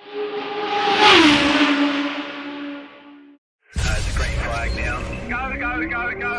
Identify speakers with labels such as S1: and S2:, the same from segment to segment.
S1: It's a green flag now. Go, go, go, go!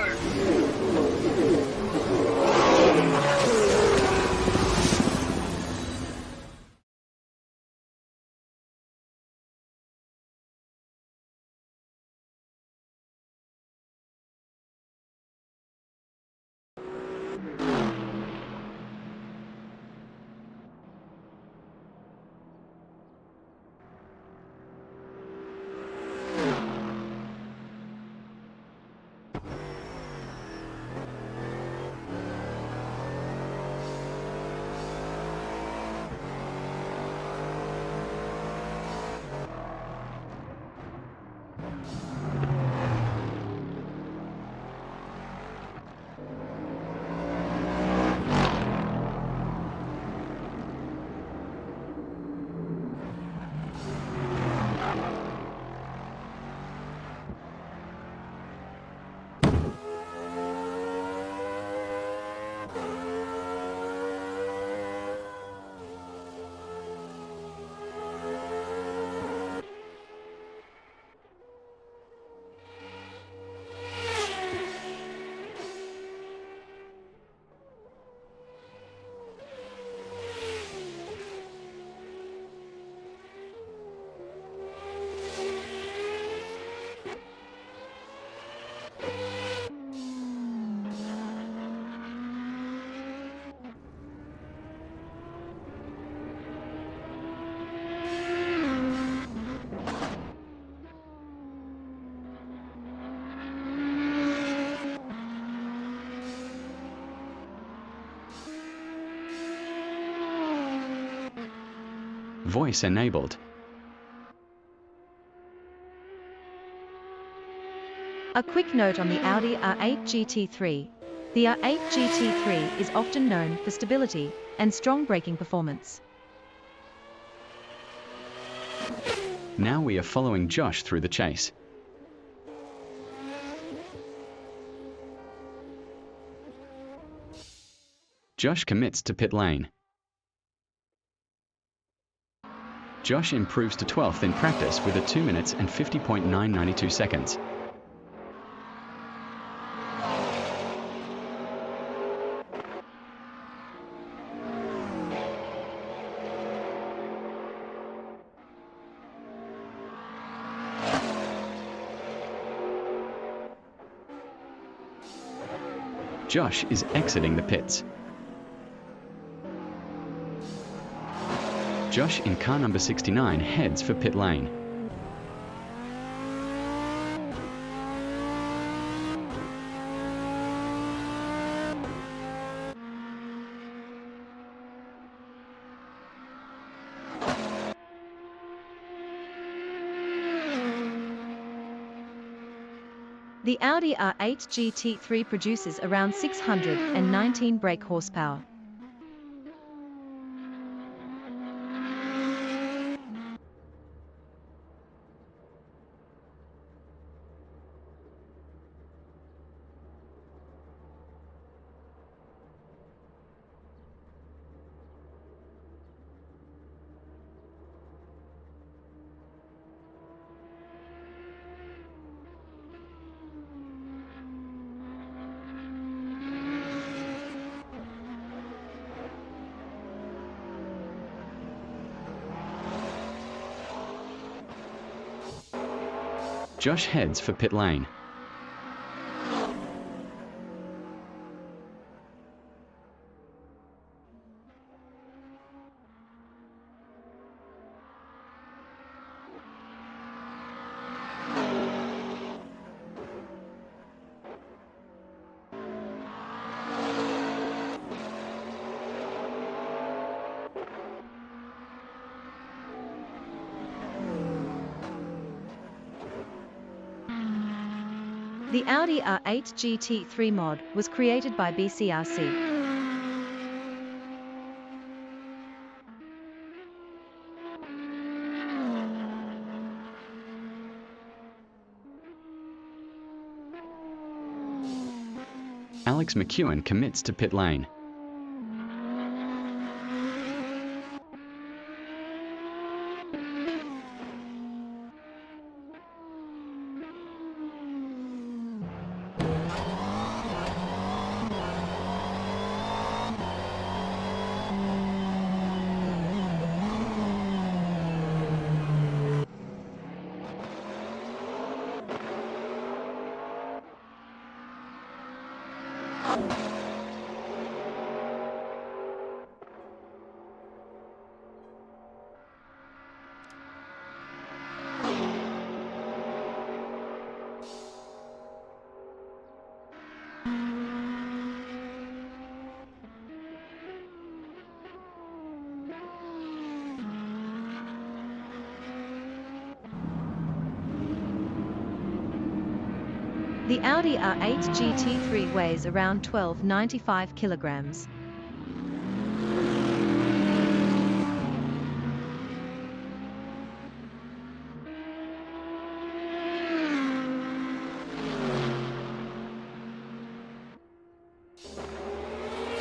S2: Voice enabled.
S3: A quick note on the Audi R8 GT3. The R8 GT3 is often known for stability and strong braking performance.
S2: Now we are following Josh through the chase. Josh commits to pit lane. Josh improves to 12th in practice with a 2 minutes and 50.992 seconds. Josh is exiting the pits. Josh in car number 69 heads for pit lane.
S3: The Audi R8 GT3 produces around 619 brake horsepower.
S2: Josh heads for pit lane.
S3: The Audi R8 GT3 mod was created by BCRC.
S2: Alex McEwen commits to pit lane.
S3: The Audi R8 GT3 weighs around 1295 kilograms.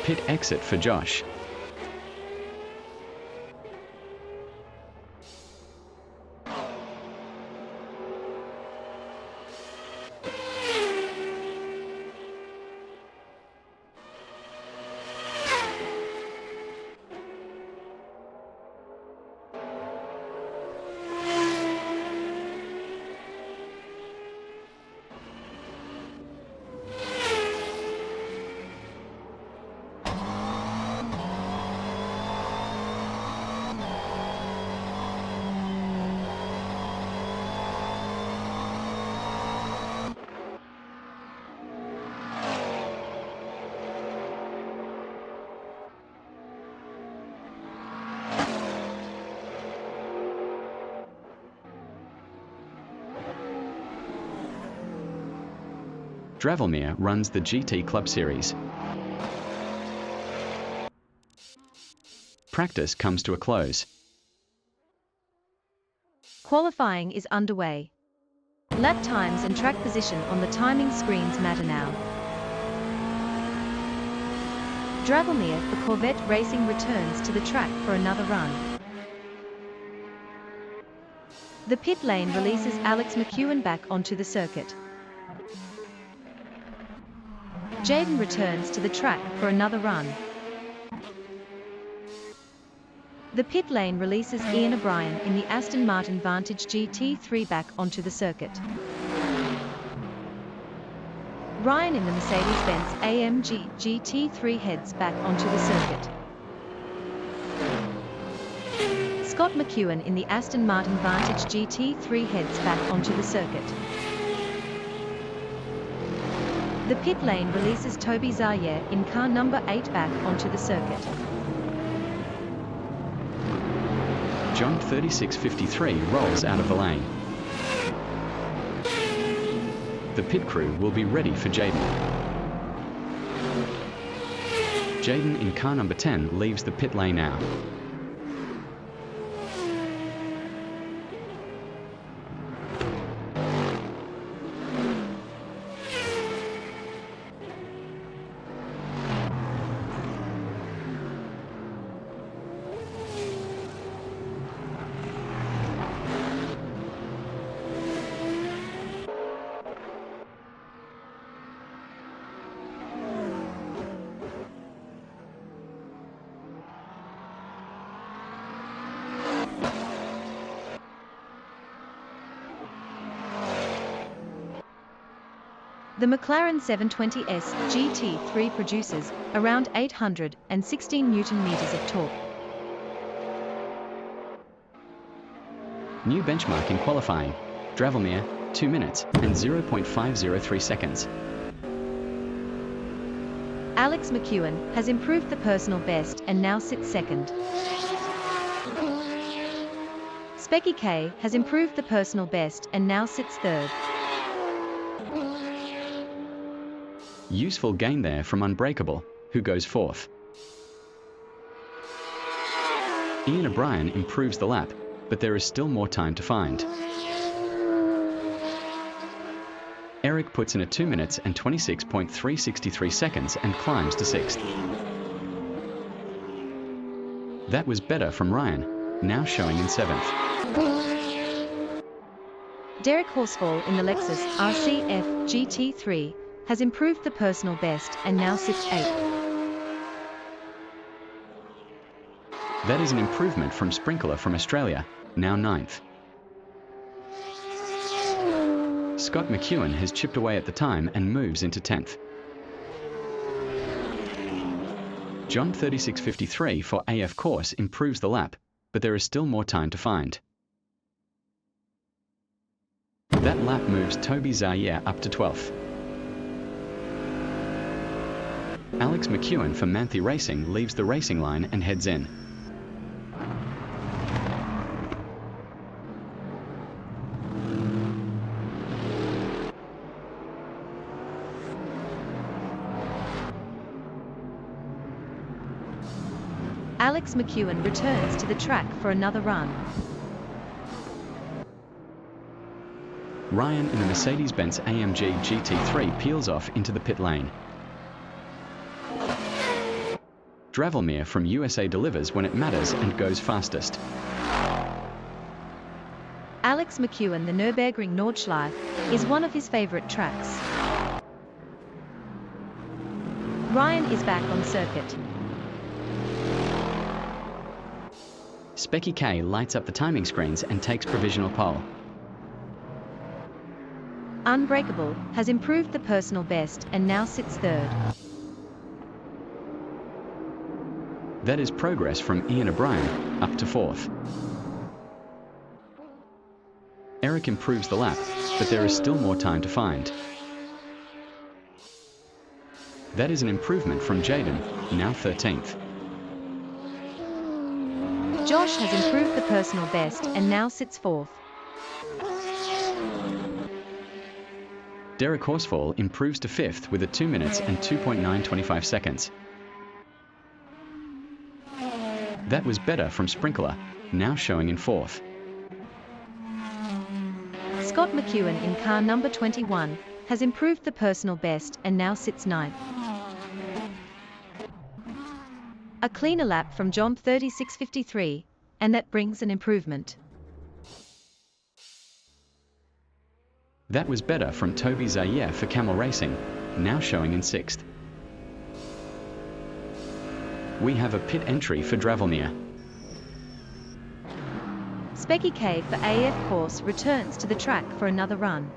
S2: Pit exit for Josh. Dravelmere runs the GT Club Series. Practice comes to a close.
S3: Qualifying is underway. Lap times and track position on the timing screens matter now. Dravelmere for Corvette Racing returns to the track for another run. The pit lane releases Alex McEwen back onto the circuit. Jayden returns to the track for another run. The pit lane releases Ian O'Brien in the Aston Martin Vantage GT3 back onto the circuit. Ryan in the Mercedes-Benz AMG GT3 heads back onto the circuit. Scott McEwen in the Aston Martin Vantage GT3 heads back onto the circuit. The pit lane releases Toby Zayer in car number 8 back onto the circuit.
S2: John 3653 rolls out of the lane. The pit crew will be ready for Jayden. Jayden in car number 10 leaves the pit lane now.
S3: The McLaren 720S GT3 produces around 816 Newton-meters of torque.
S2: New benchmark in qualifying. Dravelmere, 2 minutes and 0.503 seconds.
S3: Alex McEwen has improved the personal best and now sits second. Specky K has improved the personal best and now sits third.
S2: Useful gain there from Unbreakable, who goes fourth. Ian O'Brien improves the lap, but there is still more time to find. Eric puts in a 2 minutes and 26.363 seconds and climbs to 6th. That was better from Ryan, now showing in 7th.
S3: Derek Horsfall in the Lexus RCF GT3 has improved the personal best and now sits 8th.
S2: That is an improvement from Sprinkler from Australia, now 9th. Scott McEwen has chipped away at the time and moves into 10th. John 36.53 for AF course improves the lap, but there is still more time to find. That lap moves Toby Zaire up to 12th. Alex McEwen for Manthe Racing leaves the racing line and heads in.
S3: Alex McEwen returns to the track for another run.
S2: Ryan in the Mercedes-Benz AMG GT3 peels off into the pit lane. Dravelmere from USA delivers when it matters and goes fastest.
S3: Alex McEwen, the Nürburgring Nordschleife, is one of his favorite tracks. Ryan is back on circuit.
S2: Specky K lights up the timing screens and takes provisional pole.
S3: Unbreakable has improved the personal best and now sits third.
S2: That is progress from Ian O'Brien up to 4th. Eric improves the lap, but there is still more time to find. That is an improvement from Jaden, now 13th.
S3: Josh has improved the personal best and now sits 4th.
S2: Derek Horsfall improves to 5th with a 2 minutes and 2.925 seconds. That was better from Sprinkler, now showing in 4th.
S3: Scott McEwen in car number 21 has improved the personal best and now sits 9th. A cleaner lap from John 36.53, and that brings an improvement.
S2: That was better from Toby Zaire for Camel Racing, now showing in 6th. We have a pit entry for Dravelmere.
S3: Specky K for AF Course returns to the track for another run.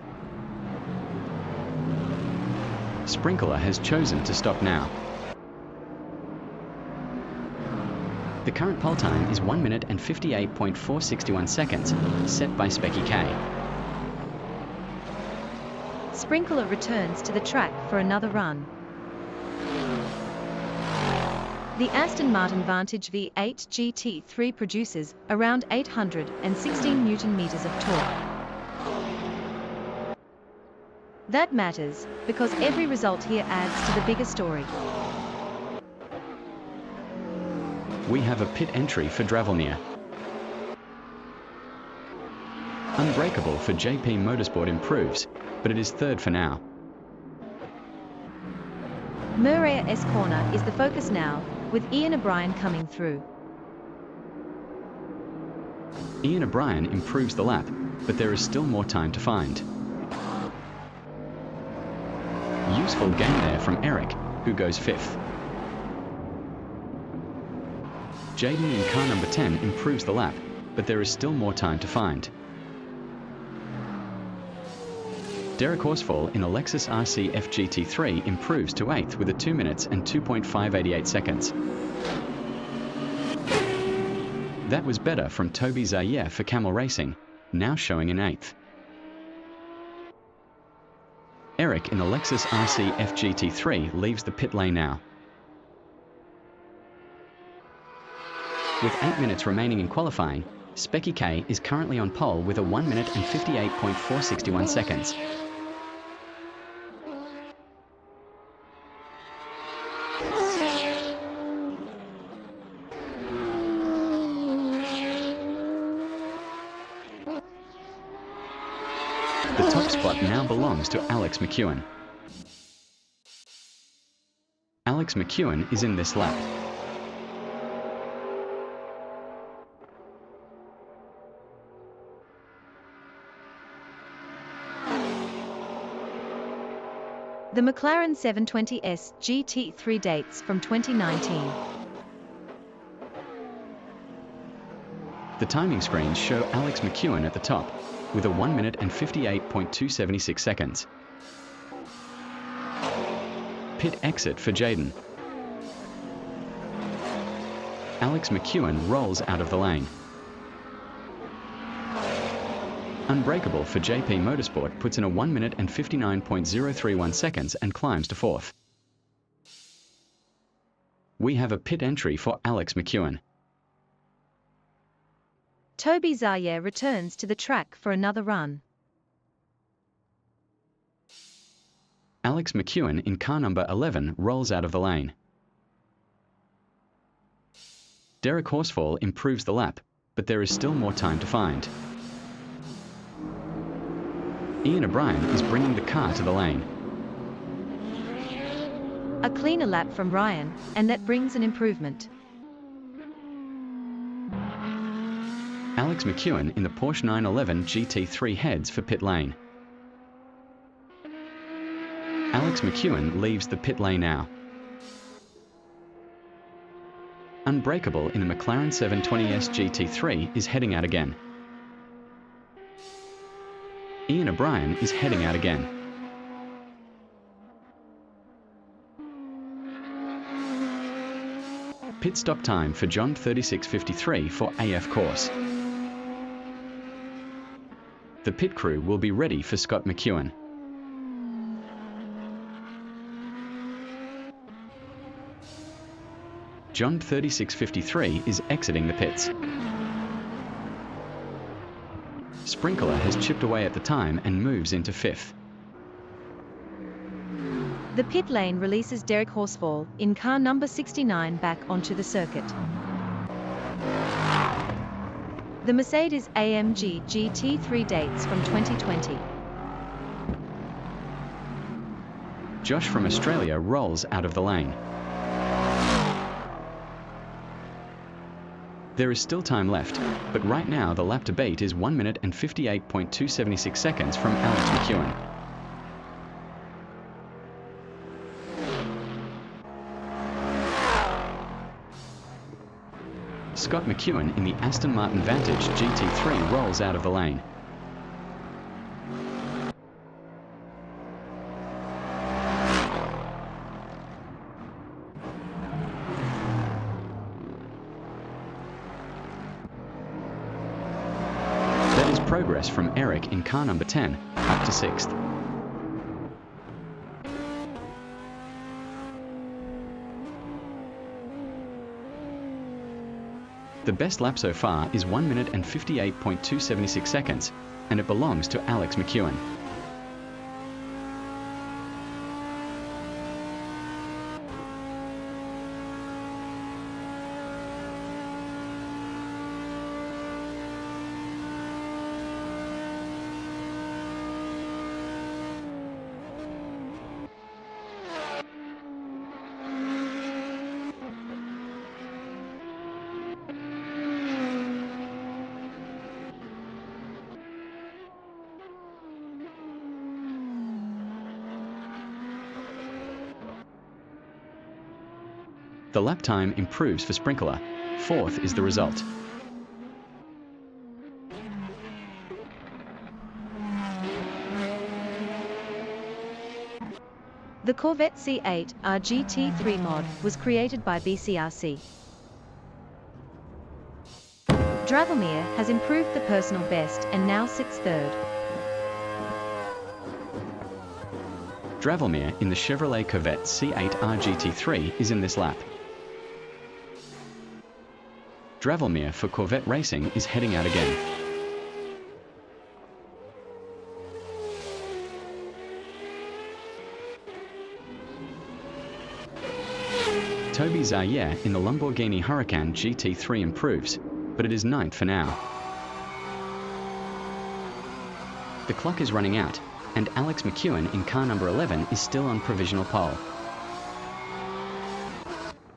S2: Sprinkler has chosen to stop now. The current pole time is 1 minute and 58.461 seconds, set by Specky K.
S3: Sprinkler returns to the track for another run. The Aston Martin Vantage V8 GT3 produces around 816 Newton-meters of torque. That matters, because every result here adds to the bigger story.
S2: We have a pit entry for Dravelmere. Unbreakable for JP Motorsport improves, but it is third for now.
S3: Murray S corner is the focus now, with Ian O'Brien coming through.
S2: Ian O'Brien improves the lap, but there is still more time to find. Useful gain there from Eric, who goes 5th. Jaden in car number 10 improves the lap, but there is still more time to find. Derek Horsfall in a Lexus RC FGT3 improves to 8th with a 2 minutes and 2.588 seconds. That was better from Toby Zaire for Camel Racing, now showing in 8th. Eric in the Lexus RC FGT3 leaves the pit lane now. With 8 minutes remaining in qualifying, Specky K is currently on pole with a 1 minute and 58.461 seconds. The top spot now belongs to Alex McEwen. Alex McEwen is in this lap.
S3: The McLaren 720S GT3 dates from 2019.
S2: The timing screens show Alex McEwen at the top, with a 1 minute and 58.276 seconds. Pit exit for Jaden. Alex McEwen rolls out of the lane. Unbreakable for JP Motorsport puts in a 1 minute and 59.031 seconds and climbs to 4th. We have a pit entry for Alex McEwen.
S3: Toby Zaye returns to the track for another run.
S2: Alex McEwen in car number 11 rolls out of the lane. Derek Horsfall improves the lap, but there is still more time to find. Ian O'Brien is bringing the car to the lane.
S3: A cleaner lap from Ryan, and that brings an improvement.
S2: Alex McEwen in the Porsche 911 GT3 heads for pit lane. Alex McEwen leaves the pit lane now. Unbreakable in the McLaren 720S GT3 is heading out again. Ian O'Brien is heading out again. Pit stop time for John 36.53 for AF course. The pit crew will be ready for Scott McEwen. John 36.53 is exiting the pits. Sprinkler has chipped away at the time and moves into 5th.
S3: The pit lane releases Derek Horsfall in car number 69 back onto the circuit. The Mercedes AMG GT3 dates from 2020.
S2: Josh from Australia rolls out of the lane. There is still time left, but right now the lap to beat is 1 minute and 58.276 seconds from Alex McEwen. Scott McEwen in the Aston Martin Vantage GT3 rolls out of the lane. That is progress from Eric in car number 10, up to 6th. The best lap so far is 1 minute and 58.276 seconds, and it belongs to Alex McEwen. The lap time improves for Sprinkler. 4th is the result.
S3: The Corvette C8 GT3 mod was created by BCRC. Dravelmere has improved the personal best and now sits 3rd.
S2: Dravelmere in the Chevrolet Corvette C8 GT3 is in this lap. Dravelmere for Corvette Racing is heading out again. Toby Zaye in the Lamborghini Huracan GT3 improves, but it is 9th for now. The clock is running out, and Alex McEwen in car number 11 is still on provisional pole.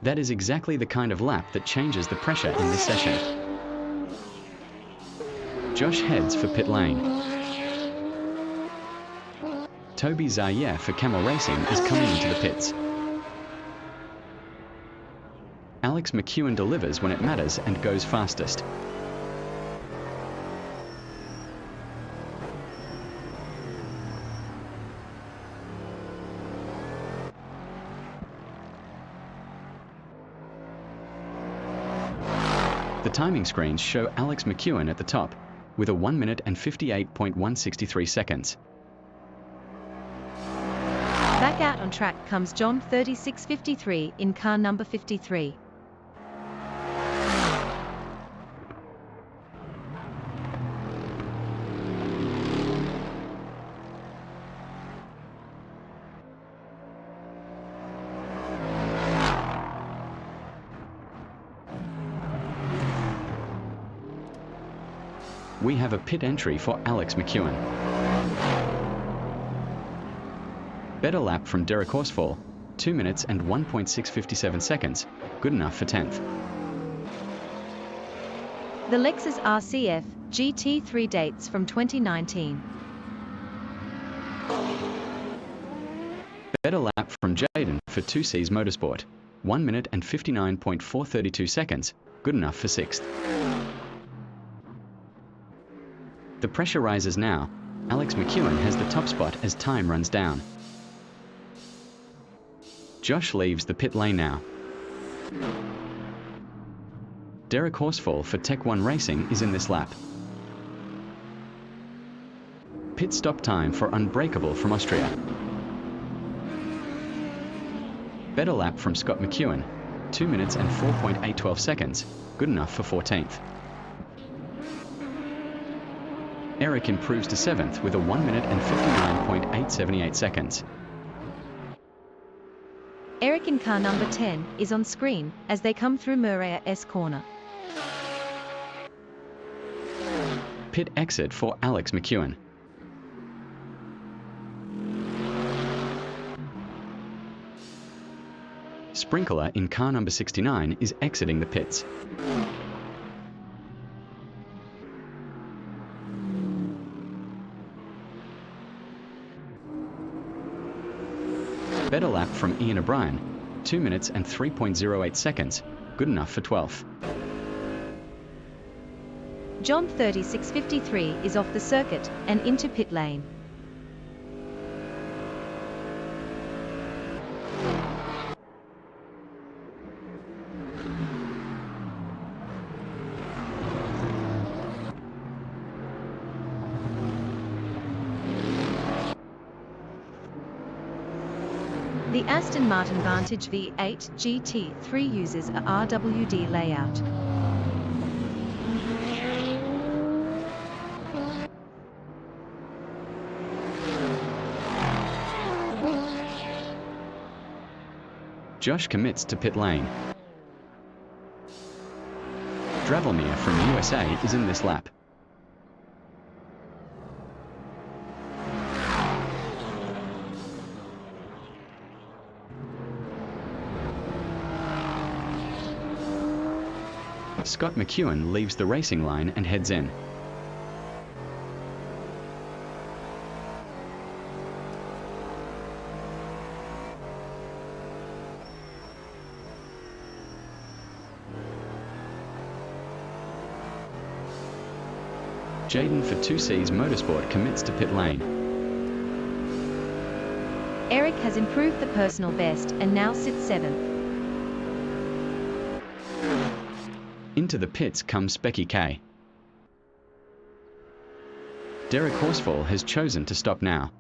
S2: That is exactly the kind of lap that changes the pressure in this session. Josh heads for pit lane. Toby Zaye for Camel Racing is coming into the pits. Alex McEwen delivers when it matters and goes fastest. The timing screens show Alex McEwen at the top, with a 1 minute and 58.163 seconds.
S3: Back out on track comes John 3653 in car number 53.
S2: We have a pit entry for Alex McEwen. Better lap from Derek Horsfall, 2 minutes and 1.657 seconds, good enough for 10th.
S3: The Lexus RCF GT3 dates from 2019.
S2: Better lap from Jaden for 2Cs Motorsport, 1 minute and 59.432 seconds, good enough for 6th. The pressure rises now. Alex McEwen has the top spot as time runs down. Josh leaves the pit lane now. Derek Horsfall for Tech 1 Racing is in this lap. Pit stop time for Unbreakable from Austria. Better lap from Scott McEwen, 2 minutes and 4.812 seconds, good enough for 14th. Eric improves to 7th with a 1 minute and 59.878 seconds.
S3: Eric in car number 10 is on screen as they come through Murray S corner.
S2: Pit exit for Alex McEwen. Sprinkler in car number 69 is exiting the pits. Better lap from Ian O'Brien, 2 minutes and 3.08 seconds, good enough for 12th.
S3: John 3653 is off the circuit and into pit lane. The Aston Martin Vantage V8 GT3 uses a RWD layout.
S2: Josh commits to pit lane. Dravelmir from USA is in this lap. Scott McEwen leaves the racing line and heads in. Jaden for 2Cs Motorsport commits to pit lane.
S3: Eric has improved the personal best and now sits 7th.
S2: Into the pits comes Becky Kay. Derek Horsfall has chosen to stop now.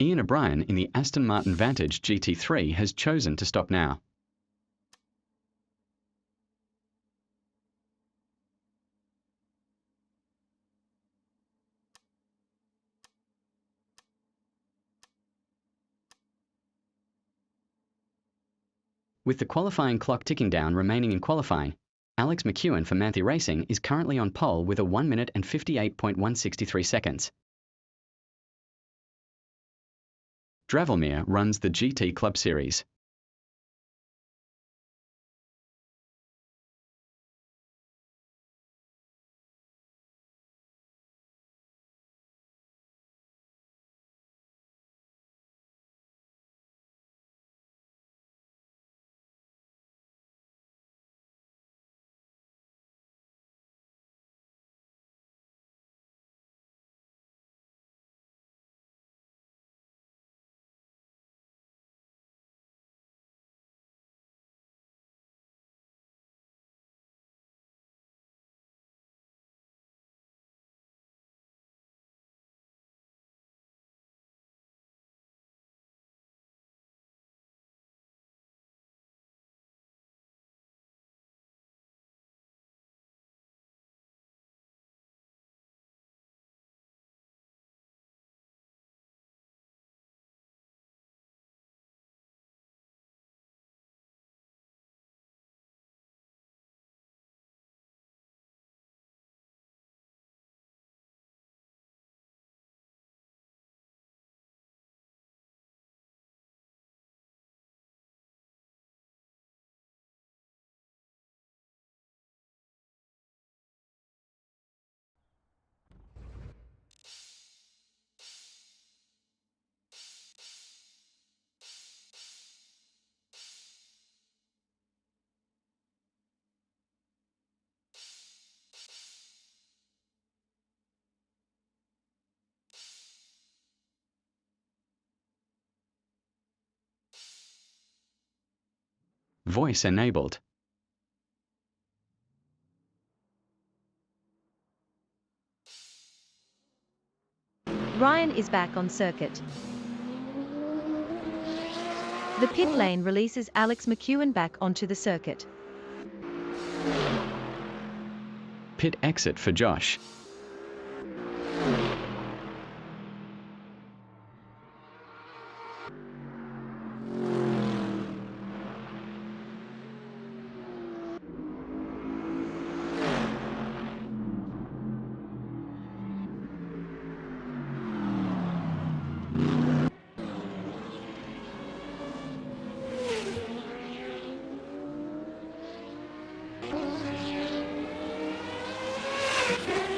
S2: Ian O'Brien in the Aston Martin Vantage GT3 has chosen to stop now. With the qualifying clock ticking down remaining in qualifying, Alex McEwen for Manthey Racing is currently on pole with a 1 minute and 58.163 seconds. Dravelmir runs the GT Club Series. Voice enabled.
S3: Ryan is back on circuit. The pit lane releases Alex McEwen back onto the circuit.
S2: Pit exit for Josh.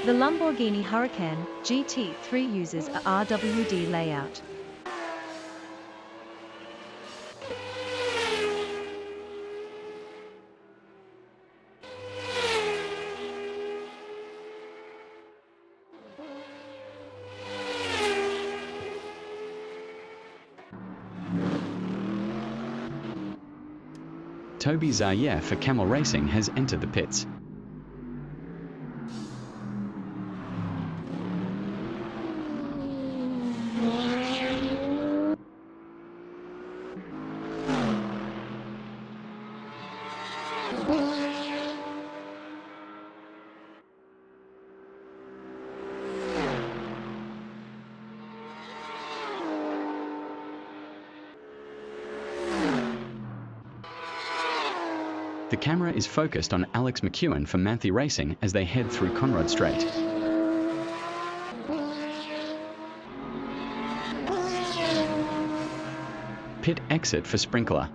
S3: The Lamborghini Huracan GT3 uses a RWD layout.
S2: Toby Zaye for Camel Racing has entered the pits. The camera is focused on Alex McEwen for Manthe Racing as they head through Conrod Straight. Pit exit for Sprinkler.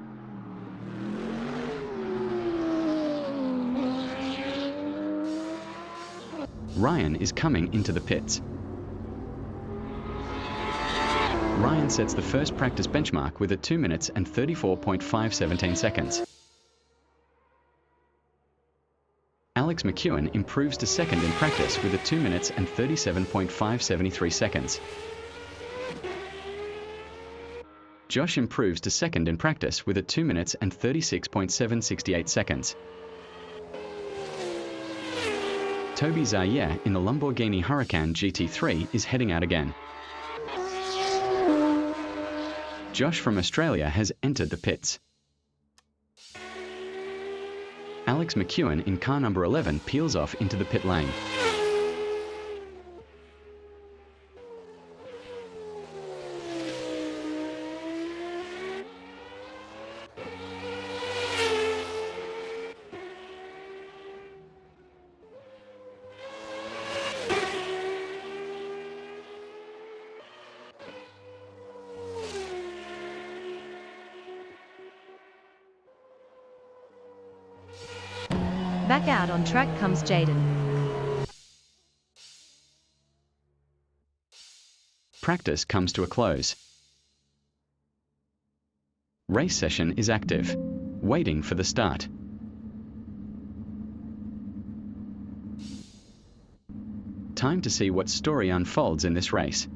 S2: Ryan is coming into the pits. Ryan sets the first practice benchmark with a 2 minutes and 34.517 seconds. Alex McEwen improves to second in practice with a 2 minutes and 37.573 seconds. Josh improves to second in practice with a 2 minutes and 36.768 seconds. Toby Zaye in the Lamborghini Huracan GT3 is heading out again. Josh from Australia has entered the pits. Alex McEwen in car number 11 peels off into the pit lane.
S3: Back out on track comes Jaden.
S2: Practice comes to a close. Race session is active, waiting for the start. Time to see what story unfolds in this race.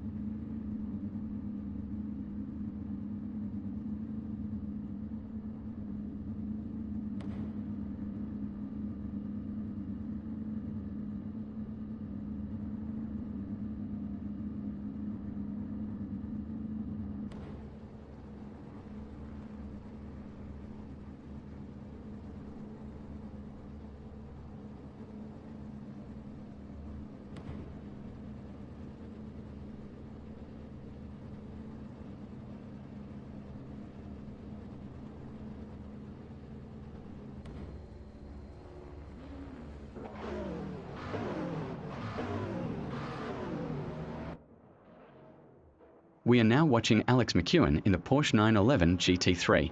S2: We are now watching Alex McEwen in the Porsche 911 GT3.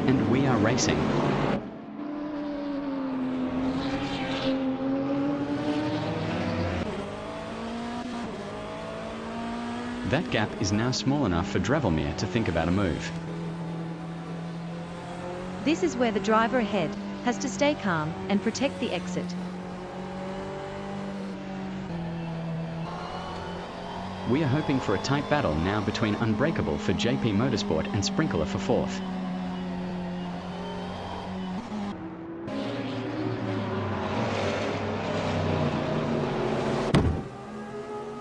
S2: And we are racing. That gap is now small enough for Dravelmir to think about a move.
S3: This is where the driver ahead has to stay calm and protect the exit.
S2: We are hoping for a tight battle now between Unbreakable for JP Motorsport and Sprinkler for 4th.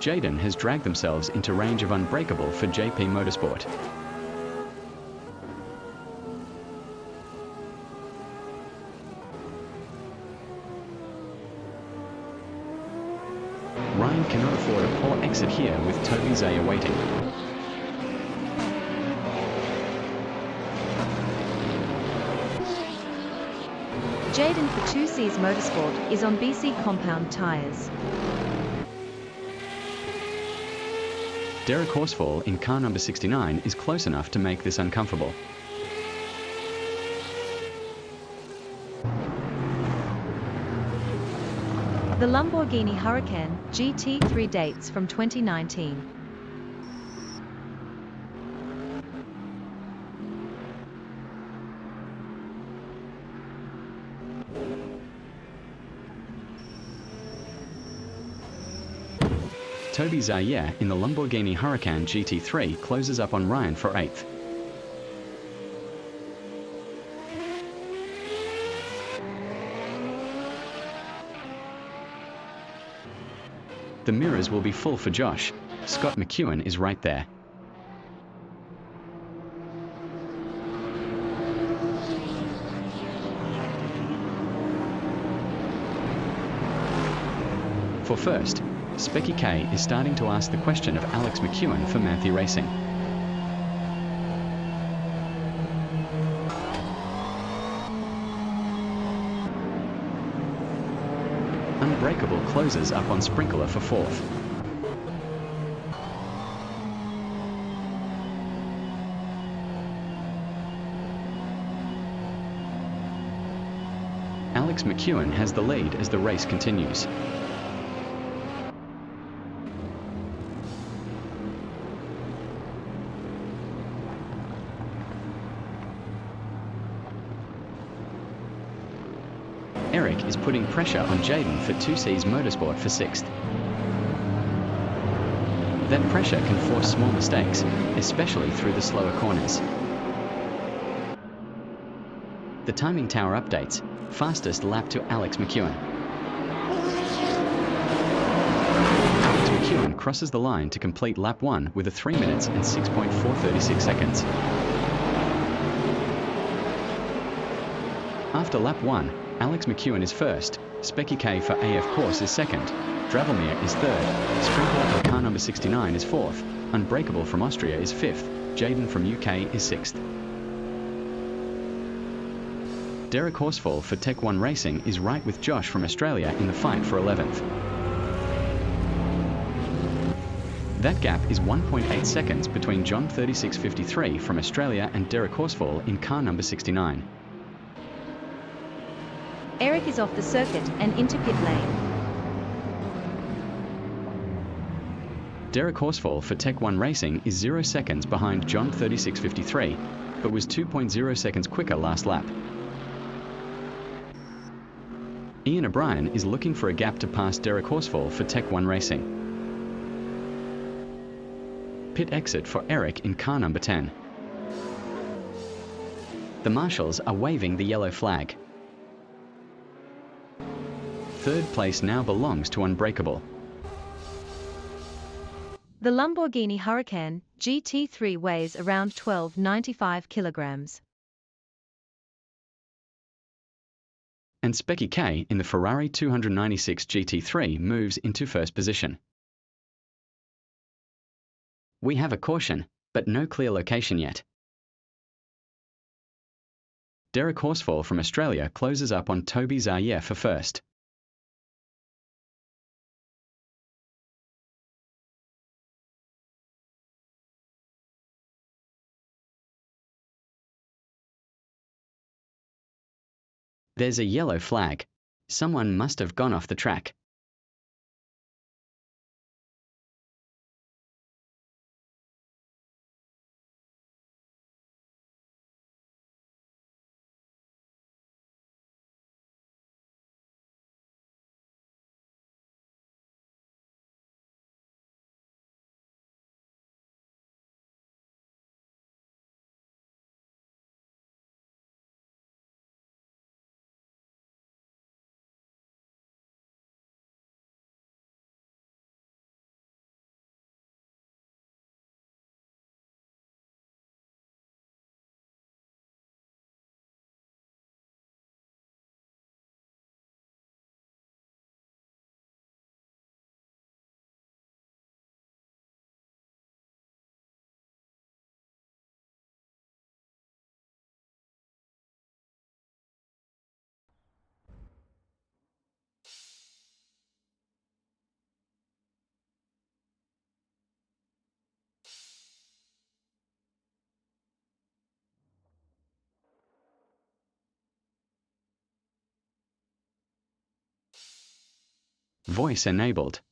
S2: Jaden has dragged themselves into range of Unbreakable for JP Motorsport. Ryan cannot afford a poor exit here with Toby Zaya waiting.
S3: Jaden for 2Cs Motorsport is on BC compound tyres.
S2: Derek Horsfall in car number 69 is close enough to make this uncomfortable.
S3: The Lamborghini Huracan GT3 dates from 2019.
S2: Toby Zaire in the Lamborghini Huracan GT3 closes up on Ryan for 8th. The mirrors will be full for Josh. Scott McEwen is right there. For first, Specky K is starting to ask the question of Alex McEwen for Matthew Racing. Unbreakable closes up on Sprinkler for 4th. Alex McEwen has the lead as the race continues. Eric is putting pressure on Jaden for 2Cs Motorsport for 6th. That pressure can force small mistakes, especially through the slower corners. The timing tower updates. Fastest lap to Alex McEwen. Alex McEwen crosses the line to complete lap 1 with a 3 minutes and 6.436 seconds. After lap 1, Alex McEwen is first, Specky K for AF Corsa is second, Dravelmir is third, Sprinkler for car number 69 is fourth, Unbreakable from Austria is fifth, Jaden from UK is sixth. Derek Horsfall for Tech 1 Racing is right with Josh from Australia in the fight for 11th. That gap is 1.8 seconds between John 3653 from Australia and Derek Horsfall in car number 69.
S3: Eric is off the circuit and into pit lane.
S2: Derek Horsfall for Tech 1 Racing is 0 seconds behind John 3653, but was 2.0 seconds quicker last lap. Ian O'Brien is looking for a gap to pass Derek Horsfall for Tech 1 Racing. Pit exit for Eric in car number 10. The marshals are waving the yellow flag. Third place now belongs to Unbreakable.
S3: The Lamborghini Huracan GT3 weighs around 1295 kilograms.
S2: And Specky K in the Ferrari 296 GT3 moves into first position. We have a caution, but no clear location yet. Derek Horsfall from Australia closes up on Toby Zaire for first. There's a yellow flag. Someone must have gone off the track. Voice enabled.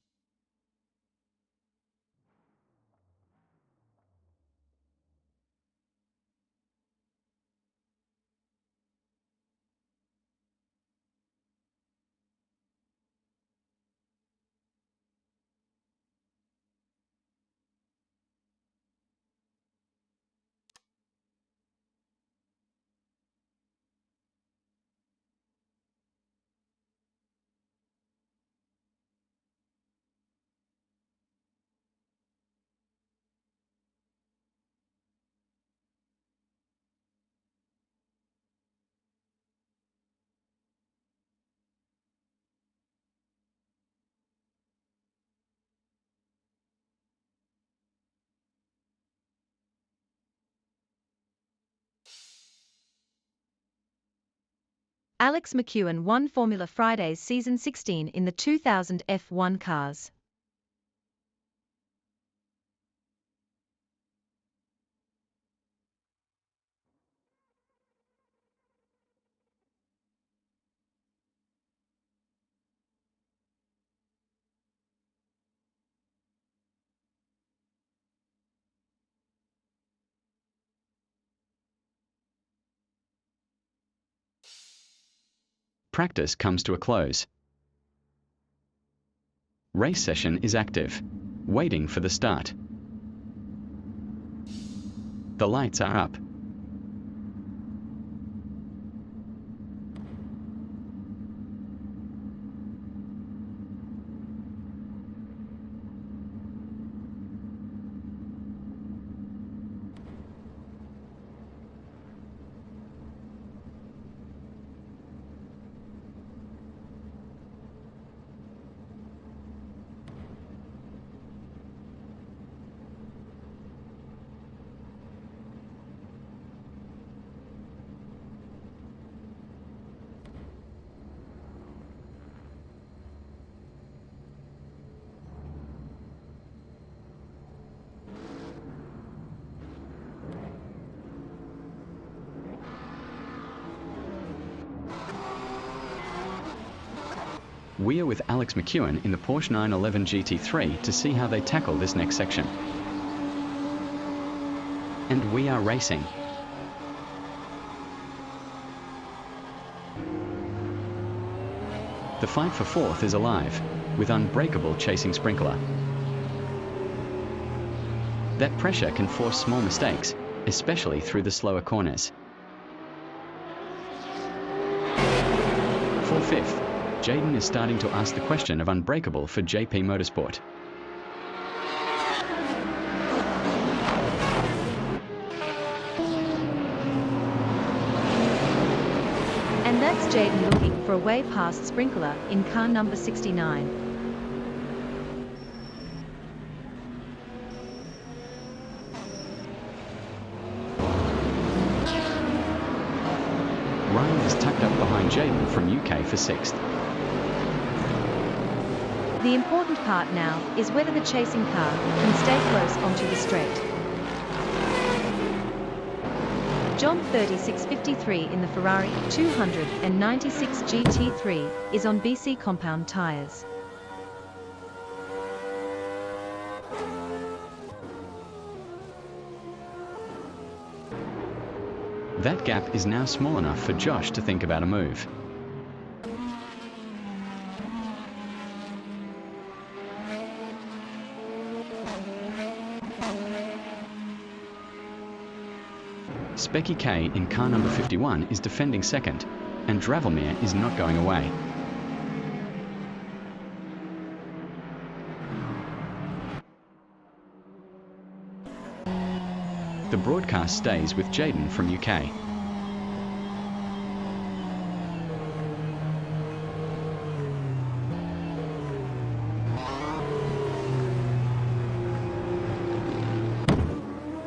S3: Alex McEwen won Formula Friday's Season 16 in the 2000 F1 cars.
S2: Practice comes to a close. Race session is active, waiting for the start. The lights are up. We are with Alex McEwen in the Porsche 911 GT3 to see how they tackle this next section. And we are racing. The fight for fourth is alive, with Unbreakable chasing Sprinkler. That pressure can force small mistakes, especially through the slower corners. For fifth, Jaden is starting to ask the question of Unbreakable for JP Motorsport.
S3: And that's Jaden looking for a way past Sprinkler in car number 69.
S2: Ryan is tucked up behind Jaden from UK for sixth.
S3: The important part now is whether the chasing car can stay close onto the straight. John 3653 in the Ferrari 296 GT3 is on BC compound tyres.
S2: That gap is now small enough for Josh to think about a move. Specky K in car number 51 is defending second, and Dravelmere is not going away. The broadcast stays with Jaden from UK.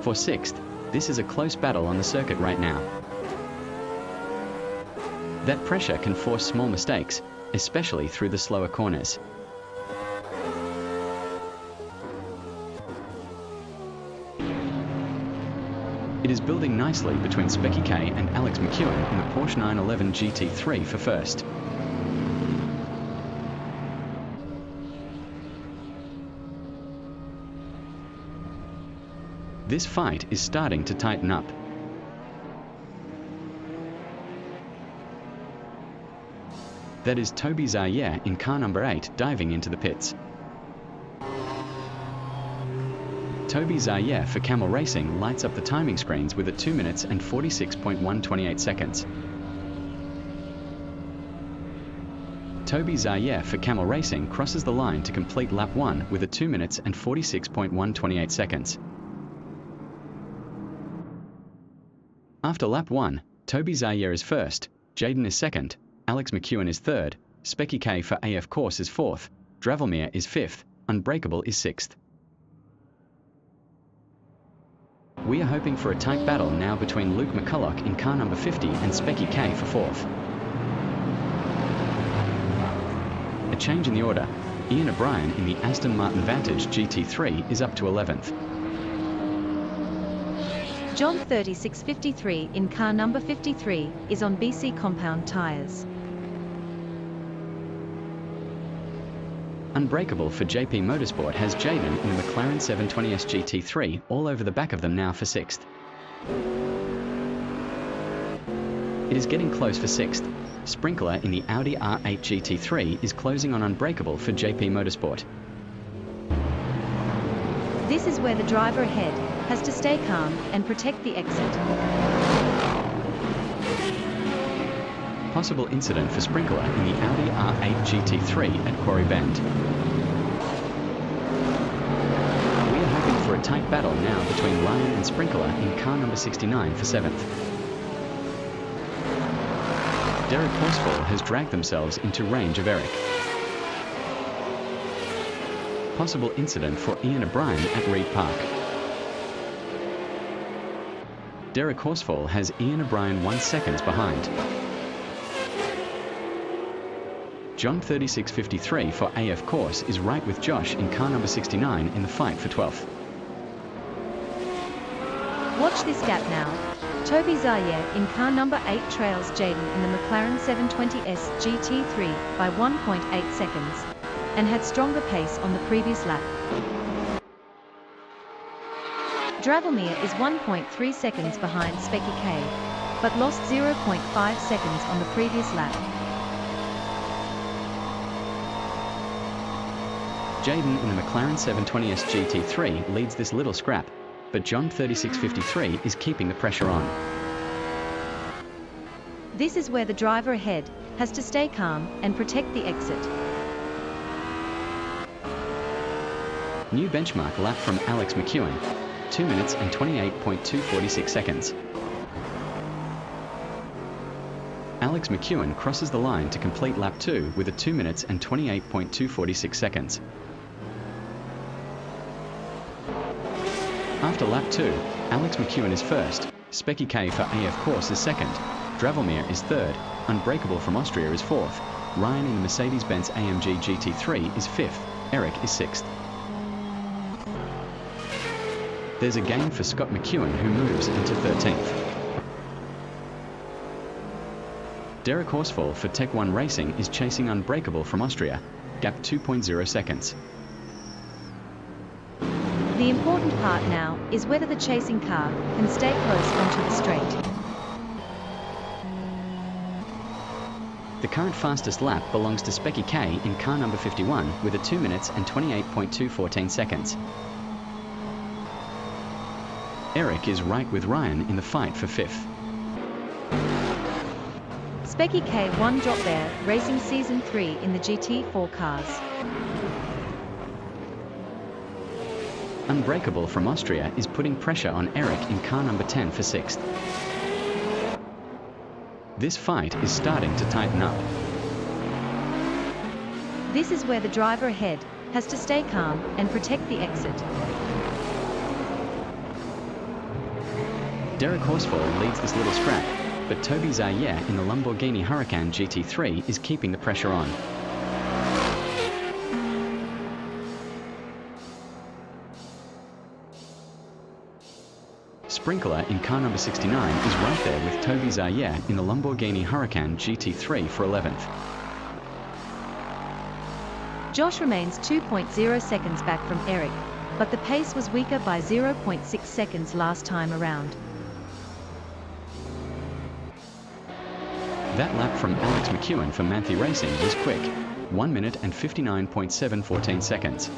S2: For sixth, this is a close battle on the circuit right now. That pressure can force small mistakes, especially through the slower corners. It is building nicely between Specky K and Alex McEwen in the Porsche 911 GT3 for first. This fight is starting to tighten up. That is Toby Zaire in car number 8 diving into the pits. Toby Zaire for Camel Racing lights up the timing screens with a 2 minutes and 46.128 seconds. Toby Zaire for Camel Racing crosses the line to complete lap 1 with a 2 minutes and 46.128 seconds. After lap 1, Toby Zaire is first, Jaden is second, Alex McEwen is third, Specky K for AF Corsa is fourth, Dravelmere is fifth, Unbreakable is sixth. We are hoping for a tight battle now between Luke McCulloch in car number 50 and Specky K for fourth. A change in the order. Ian O'Brien in the Aston Martin Vantage GT3 is up to 11th.
S3: John 3653 in car number 53 is on BC compound tyres.
S2: Unbreakable for JP Motorsport has Jaden in the McLaren 720S GT3 all over the back of them now for 6th. It is getting close for 6th. Sprinkler in the Audi R8 GT3 is closing on Unbreakable for JP Motorsport.
S3: This is where the driver ahead has to stay calm and protect the exit.
S2: Possible incident for Sprinkler in the Audi R8 GT3 at Quarry Bend. We are hoping for a tight battle now between Ryan and Sprinkler in car number 69 for 7th. Derek Horsfall has dragged themselves into range of Eric. Possible incident for Ian O'Brien at Reed Park. Derek Horsfall has Ian O'Brien 1 second behind. John 3653 for AF Corsa is right with Josh in car number 69 in the fight for 12th.
S3: Watch this gap now. Toby Zaire in car number 8 trails Jaden in the McLaren 720S GT3 by 1.8 seconds and had stronger pace on the previous lap. Dravelmere is 1.3 seconds behind Specky K, but lost 0.5 seconds on the previous lap.
S2: Jaden in the McLaren 720S GT3 leads this little scrap, but John 3653 is keeping the pressure on.
S3: This is where the driver ahead has to stay calm and protect the exit.
S2: New benchmark lap from Alex McEwen, 2 minutes and 28.246 seconds. Alex McEwen crosses the line to complete lap 2 with a 2 minutes and 28.246 seconds. After lap 2, Alex McEwen is first, Specky K for AF Corsa is second, Dravelmere is third, Unbreakable from Austria is fourth, Ryan in the Mercedes-Benz AMG GT3 is fifth, Eric is sixth. There's a gain for Scott McEwen who moves into 13th. Derek Horsfall for Tech 1 Racing is chasing Unbreakable from Austria, gap 2.0 seconds.
S3: The important part now is whether the chasing car can stay close onto the straight.
S2: The current fastest lap belongs to Specky K in car number 51 with a 2 minutes and 28.214 seconds. Eric is right with Ryan in the fight for 5th.
S3: Specky K won Drop Bear Racing Season 3 in the GT4 cars.
S2: Unbreakable from Austria is putting pressure on Eric in car number 10 for 6th. This fight is starting to tighten up.
S3: This is where the driver ahead has to stay calm and protect the exit.
S2: Derek Horsfall leads this little scrap, but Toby Zaire in the Lamborghini Huracan GT3 is keeping the pressure on. Sprinkler in car number 69 is right there with Toby Zaire in the Lamborghini Huracan GT3 for 11th.
S3: Josh remains 2.0 seconds back from Eric, but the pace was weaker by 0.6 seconds last time around.
S2: That lap from Alex McEwen for Manthe Racing was quick, 1 minute and 59.714 seconds.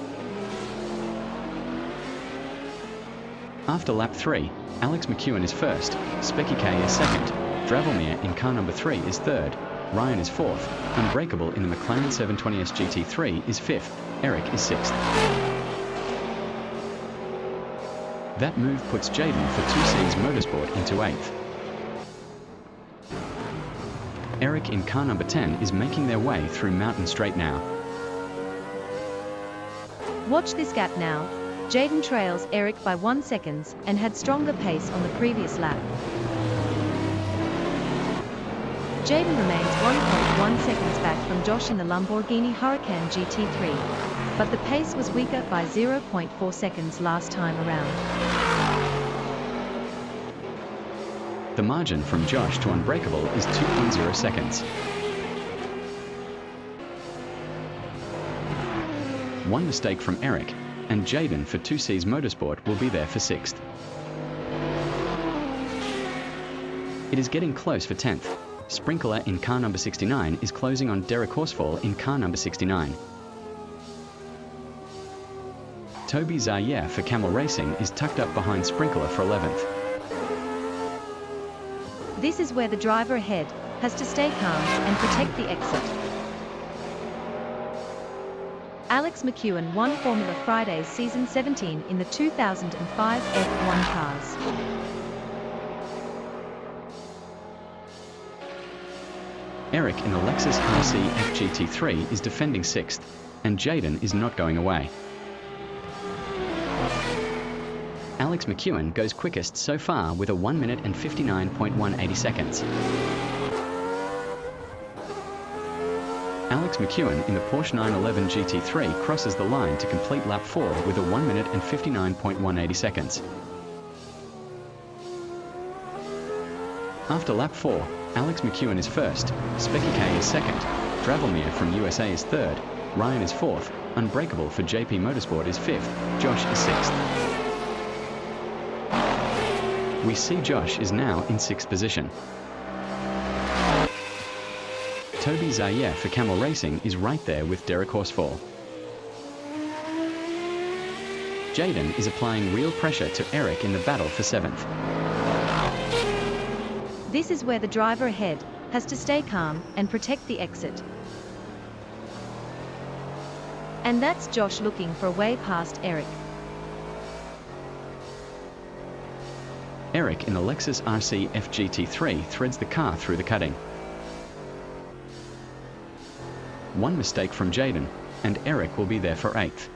S2: After lap 3, Alex McEwen is first, Specky K is second, Dravelmere in car number 3 is third, Ryan is fourth, Unbreakable in the McLaren 720S GT3 is fifth, Eric is sixth. That move puts Jaden for 2C's Motorsport into eighth. Eric in car number 10 is making their way through Mountain Straight now.
S3: Watch this gap now. Jaden trails Eric by 1 second and had stronger pace on the previous lap. Jaden remains 1.1 seconds back from Josh in the Lamborghini Huracan GT3, but the pace was weaker by 0.4 seconds last time around.
S2: The margin from Josh to Unbreakable is 2.0 seconds. One mistake from Eric, and Jaden for 2C's Motorsport will be there for sixth. It is getting close for 10th. Sprinkler in car number 69 is closing on Derek Horsfall in car number 69. Toby Zaire for Camel Racing is tucked up behind Sprinkler for 11th.
S3: This is where the driver ahead has to stay calm and protect the exit. Alex McEwen won Formula Friday's Season 17 in the 2005 F1 cars.
S2: Eric in the Lexus RC FGT3 is defending sixth, and Jaden is not going away. Alex McEwen goes quickest so far with a 1 minute and 59.180 seconds. Alex McEwen in the Porsche 911 GT3 crosses the line to complete lap 4 with a 1 minute and 59.180 seconds. After lap 4, Alex McEwen is first, Specky K is second, Dravelmere from USA is third, Ryan is fourth, Unbreakable for JP Motorsport is fifth, Josh is sixth. We see Josh is now in sixth position. Toby Zaire for Camel Racing is right there with Derek Horsfall. Jaden is applying real pressure to Eric in the battle for seventh.
S3: This is where the driver ahead has to stay calm and protect the exit. And that's Josh looking for a way past Eric.
S2: Eric in the Lexus RC FGT3 threads the car through the cutting. One mistake from Jaden, and Eric will be there for eighth.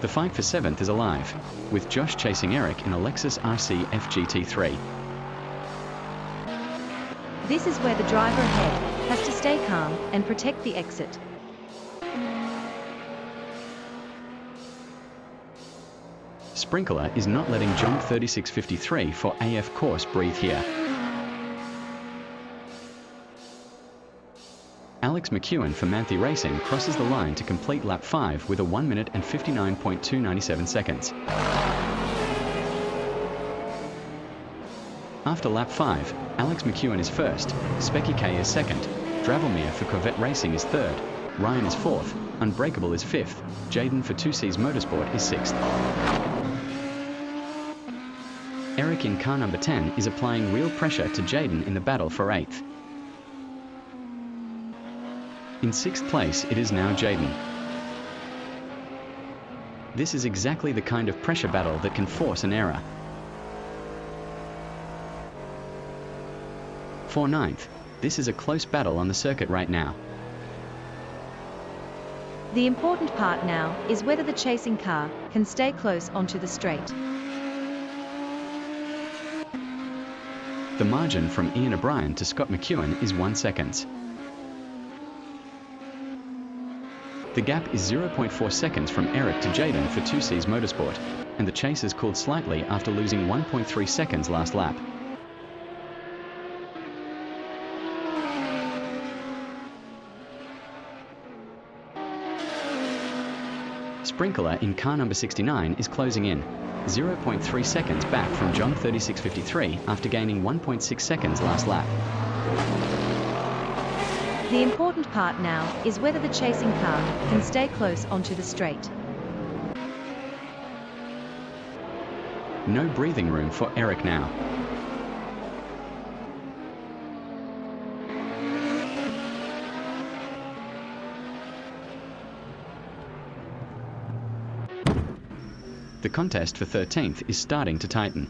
S2: The fight for seventh is alive, with Josh chasing Eric in a Lexus RC FGT3.
S3: This is where the driver ahead has to stay calm and protect the exit.
S2: Sprinkler is not letting John 3653 for AF Corsa breathe here. Alex McEwen for Manthe Racing crosses the line to complete lap 5 with a 1 minute and 59.297 seconds. After lap 5, Alex McEwen is first, Specky K is second, Dravelmere for Corvette Racing is third, Ryan is fourth, Unbreakable is fifth, Jaden for 2C's Motorsport is sixth. Eric in car number 10 is applying real pressure to Jaden in the battle for eighth. In sixth place, it is now Jaden. This is exactly the kind of pressure battle that can force an error. For ninth, this is a close battle on the circuit right now.
S3: The important part now is whether the chasing car can stay close onto the straight.
S2: The margin from Ian O'Brien to Scott McEwen is 1 second. The gap is 0.4 seconds from Eric to Jaden for 2C's Motorsport, and the chase has cooled slightly after losing 1.3 seconds last lap. Sprinkler in car number 69 is closing in, 0.3 seconds back from John 36.53 after gaining 1.6 seconds last lap.
S3: The important part now is whether the chasing car can stay close onto the straight.
S2: No breathing room for Eric now. The contest for 13th is starting to tighten.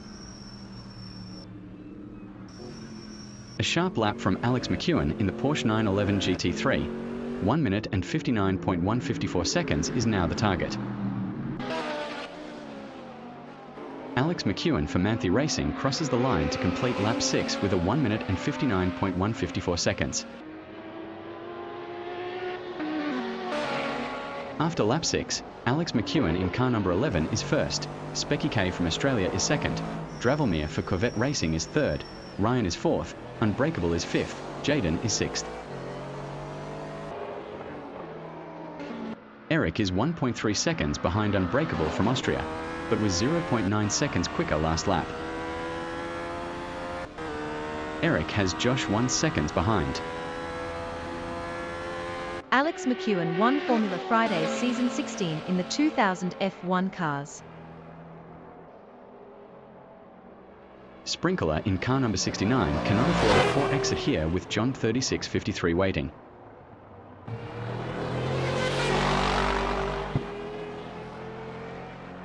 S2: A sharp lap from Alex McEwen in the Porsche 911 GT3, 1 minute and 59.154 seconds is now the target. Alex McEwen for Manthe Racing crosses the line to complete lap 6 with a 1 minute and 59.154 seconds. After lap 6, Alex McEwen in car number 11 is first, Specky K from Australia is second, Dravelmere for Corvette Racing is third, Ryan is fourth, Unbreakable is fifth, Jaden is sixth. Eric is 1.3 seconds behind Unbreakable from Austria, but was 0.9 seconds quicker last lap. Eric has Josh 1 second behind.
S3: Alex McEwen won Formula Friday Season 16 in the 2000 F1 cars.
S2: Sprinkler in car number 69 cannot afford a poor exit here with John 36.53 waiting.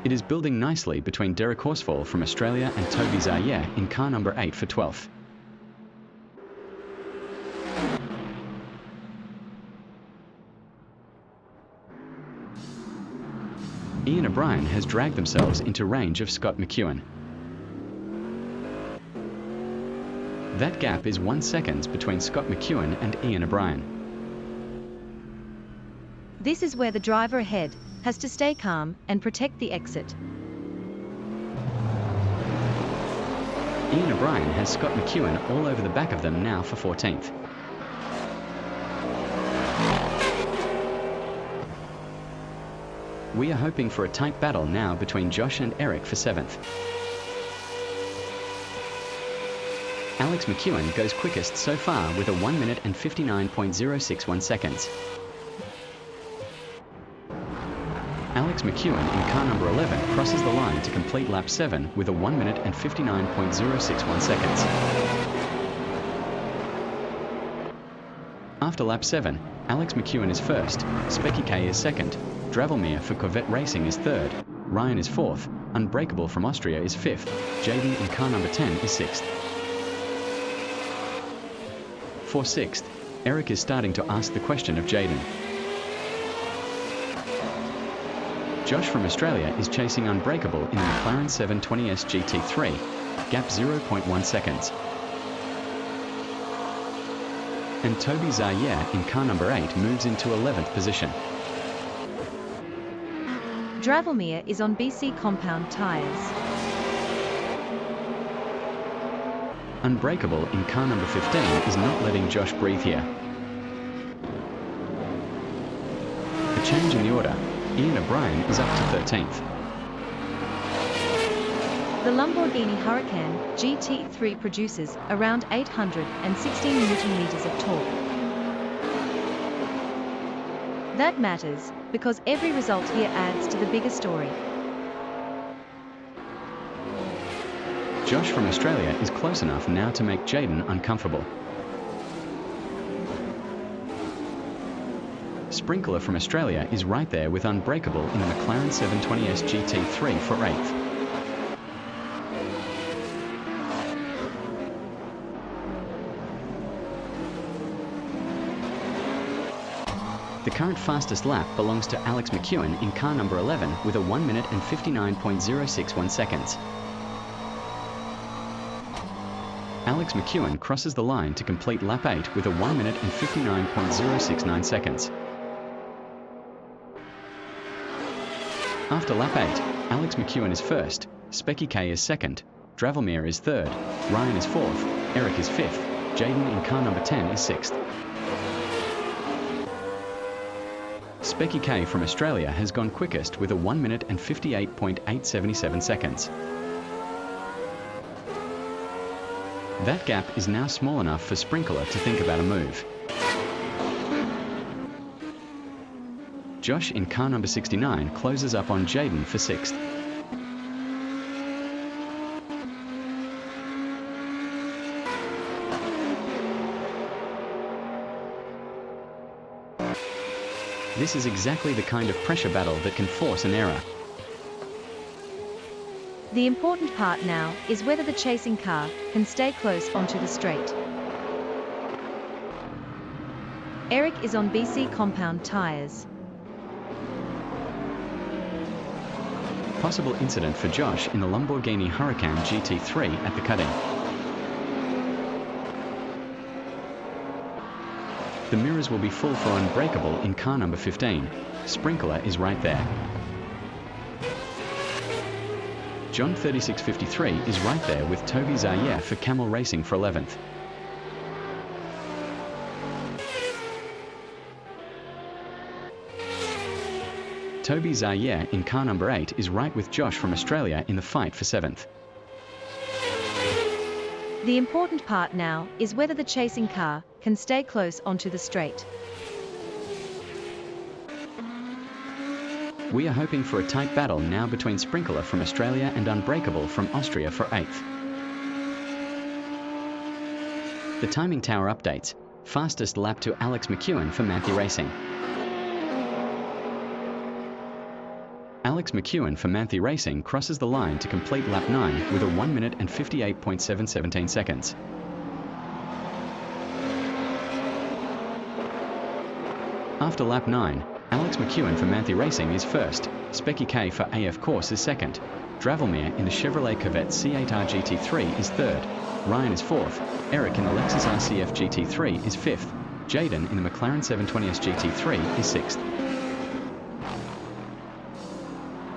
S2: It is building nicely between Derek Horsfall from Australia and Toby Zaire in car number 8 for 12th. Ian O'Brien has dragged themselves into range of Scott McEwen. That gap is 1 second between Scott McEwen and Ian O'Brien.
S3: This is where the driver ahead has to stay calm and protect the exit.
S2: Ian O'Brien has Scott McEwen all over the back of them now for 14th. We are hoping for a tight battle now between Josh and Eric for 7th. Alex McEwen goes quickest so far with a 1 minute and 59.061 seconds. Alex McEwen in car number 11 crosses the line to complete lap 7 with a 1 minute and 59.061 seconds. After lap 7, Alex McEwen is first, Specky K is second, Dravelmere for Corvette Racing is third, Ryan is fourth, Unbreakable from Austria is fifth, Jaden in car number 10 is sixth. For sixth, Eric is starting to ask the question of Jaden. Josh from Australia is chasing Unbreakable in the McLaren 720S GT3, gap 0.1 seconds. And Toby Zaire in car number 8 moves into 11th position.
S3: Dravelmere is on BC compound tyres.
S2: Unbreakable in car number 15 is not letting Josh breathe here. A change in the order. Ian O'Brien is up to 13th.
S3: The Lamborghini Huracan GT3 produces around 816 Nm of torque. That matters, because every result here adds to the bigger story.
S2: Josh from Australia is close enough now to make Jaden uncomfortable. Sprinkler from Australia is right there with Unbreakable in the McLaren 720S GT3 for 8th. The current fastest lap belongs to Alex McEwen in car number 11 with a 1 minute and 59.061 seconds. Alex McEwen crosses the line to complete lap 8 with a 1 minute and 59.069 seconds. After lap 8, Alex McEwen is first, Specky K is second, Dravelmere is third, Ryan is fourth, Eric is fifth, Jaden in car number 10 is sixth. Specky K from Australia has gone quickest with a 1 minute and 58.877 seconds. That gap is now small enough for Sprinkler to think about a move. Josh in car number 69 closes up on Jaden for sixth. This is exactly the kind of pressure battle that can force an error.
S3: The important part now is whether the chasing car can stay close onto the straight. Eric is on BC compound tyres.
S2: Possible incident for Josh in the Lamborghini Huracan GT3 at the cutting. The mirrors will be full for Unbreakable in car number 15. Sprinkler is right there. John 3653 is right there with Toby Zayer for Camel Racing for 11th. Toby Zayer in car number 8 is right with Josh from Australia in the fight for 7th.
S3: The important part now is whether the chasing car can stay close onto the straight.
S2: We are hoping for a tight battle now between Sprinkler from Australia and Unbreakable from Austria for 8th. The timing tower updates. Fastest lap to Alex McEwen for Manthe Racing. Alex McEwen for Manthe Racing crosses the line to complete lap 9 with a 1 minute and 58.717 seconds. After lap 9, Alex McEwen for Manthe Racing is first, Specky K for AF Corsa is second, Dravelmere in the Chevrolet Corvette C8R GT3 is third, Ryan is fourth, Eric in the Lexus RCF GT3 is fifth, Jaden in the McLaren 720S GT3 is sixth.